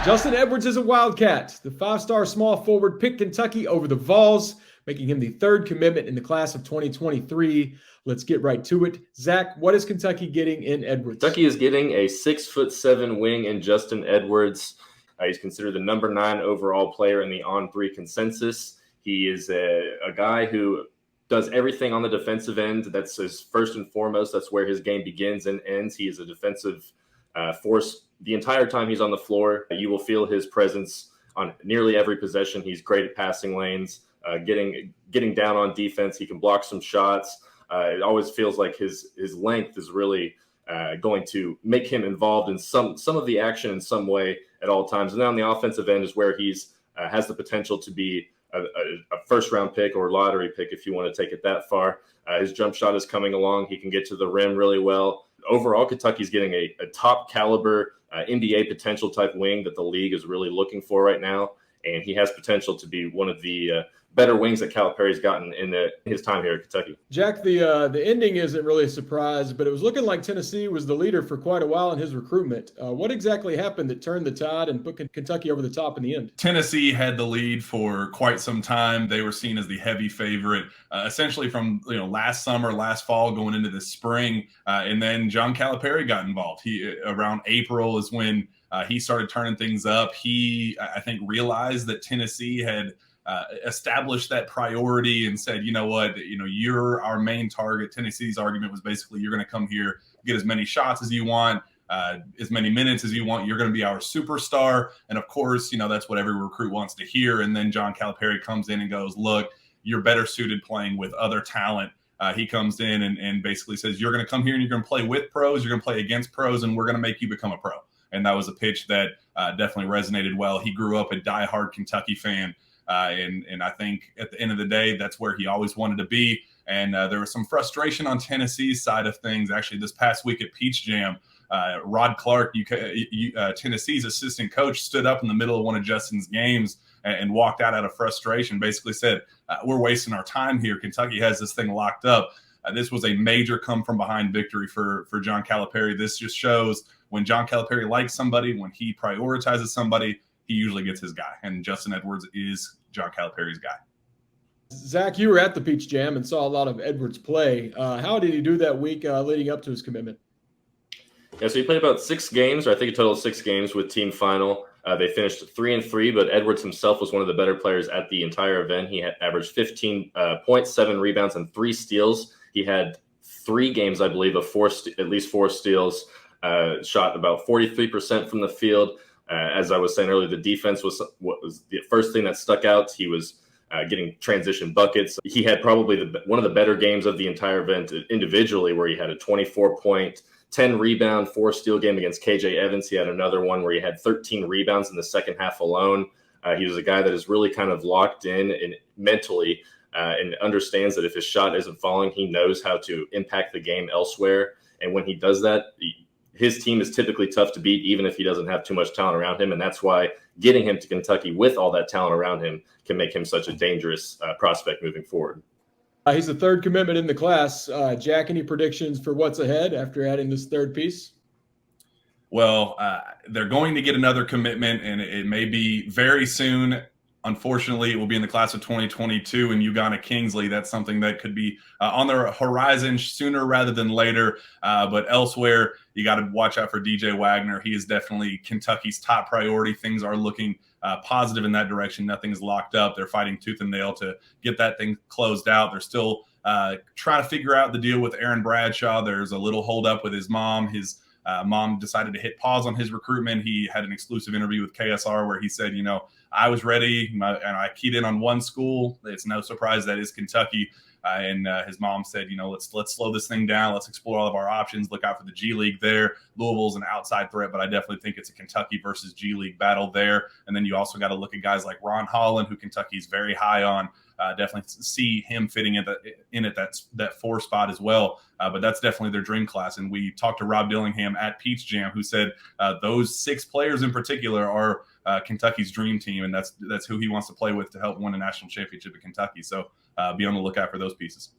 Justin Edwards is a Wildcat. The five-star small forward picked Kentucky over the Vols, making him the third commitment in the class of 2023. Let's get right to it. Zach, what is Kentucky getting in Edwards? Kentucky is getting a 6'7" wing in Justin Edwards. He's considered the number 9 overall player in the On3 consensus. He is a guy who does everything on the defensive end. That's his first and foremost. That's where his game begins and ends. He is a defensive force the entire time he's on the floor. You will feel his presence on nearly every possession. He's great at passing lanes, getting down on defense. He can block some shots. It always feels like his length is really going to make him involved in some of the action in some way at all times. And then on the offensive end is where he's has the potential to be a first-round pick or lottery pick if you want to take it that far. His jump shot is coming along. He can get to the rim really well. Overall, Kentucky's getting a top caliber NBA potential type wing that the league is really looking for right now. And he has potential to be one of the better wings that Calipari's gotten in his time here at Kentucky. Jack, the ending isn't really a surprise, but it was looking like Tennessee was the leader for quite a while in his recruitment. What exactly happened that turned the tide and put Kentucky over the top in the end? Tennessee had the lead for quite some time. They were seen as the heavy favorite, essentially from last summer, last fall, going into the spring, and then John Calipari got involved. He around April is when he started turning things up. He, I think, realized that Tennessee had established that priority and said, you know what, you're our main target. Tennessee's argument was basically, you're going to come here, get as many shots as you want, as many minutes as you want. You're going to be our superstar. And of course, that's what every recruit wants to hear. And then John Calipari comes in and goes, look, you're better suited playing with other talent. He comes in and basically says, you're going to come here and you're going to play with pros, you're going to play against pros, and we're going to make you become a pro. And that was a pitch that definitely resonated well. He grew up a diehard Kentucky fan. And I think at the end of the day, that's where he always wanted to be. And there was some frustration on Tennessee's side of things. Actually, this past week at Peach Jam, Rod Clark, Tennessee's assistant coach, stood up in the middle of one of Justin's games and walked out of frustration, basically said, we're wasting our time here. Kentucky has this thing locked up. This was a major come-from-behind victory for John Calipari. This just shows when John Calipari likes somebody, when he prioritizes somebody, he usually gets his guy, and Justin Edwards is John Calipari's guy. Zach, you were at the Peach Jam and saw a lot of Edwards play. How did he do that week leading up to his commitment? Yeah, so he played about 6 games, or I think a total of 6 games with team final. They finished 3-3, but Edwards himself was one of the better players at the entire event. He had averaged 15 points, 7 rebounds, and 3 steals. He had 3 games, I believe, of at least 4 steals, shot about 43% from the field. As I was saying earlier, the defense was what was the first thing that stuck out. He was getting transition buckets. He had probably one of the better games of the entire event individually, where he had a 24-point, 10 rebound, 4 steal game against KJ Evans. He had another one where he had 13 rebounds in the second half alone. He was a guy that is really kind of locked in and mentally and understands that if his shot isn't falling, he knows how to impact the game elsewhere. And when he does that, his team is typically tough to beat, even if he doesn't have too much talent around him. And that's why getting him to Kentucky with all that talent around him can make him such a dangerous prospect moving forward. He's the third commitment in the class. Jack, any predictions for what's ahead after adding this third piece? Well, they're going to get another commitment, and it may be very soon. Unfortunately, it will be in the class of 2022 in Ugonna Kingsley. That's something that could be on the horizon sooner rather than later. But elsewhere, you got to watch out for DJ Wagner. He is definitely Kentucky's top priority. Things are looking positive in that direction. Nothing is locked up. They're fighting tooth and nail to get that thing closed out. They're still trying to figure out the deal with Aaron Bradshaw. There's a little holdup with his mom. His mom decided to hit pause on his recruitment. He had an exclusive interview with KSR where he said, I was ready and I keyed in on one school. It's no surprise that is Kentucky. And his mom said, let's slow this thing down. Let's explore all of our options. Look out for the G League there. Louisville's an outside threat, but I definitely think it's a Kentucky versus G League battle there. And then you also got to look at guys like Ron Holland, who Kentucky's very high on. Definitely see him fitting in at that 4 spot as well. But that's definitely their dream class. And we talked to Rob Dillingham at Peach Jam, who said those 6 players in particular are Kentucky's dream team, and that's who he wants to play with to help win a national championship at Kentucky. So be on the lookout for those pieces.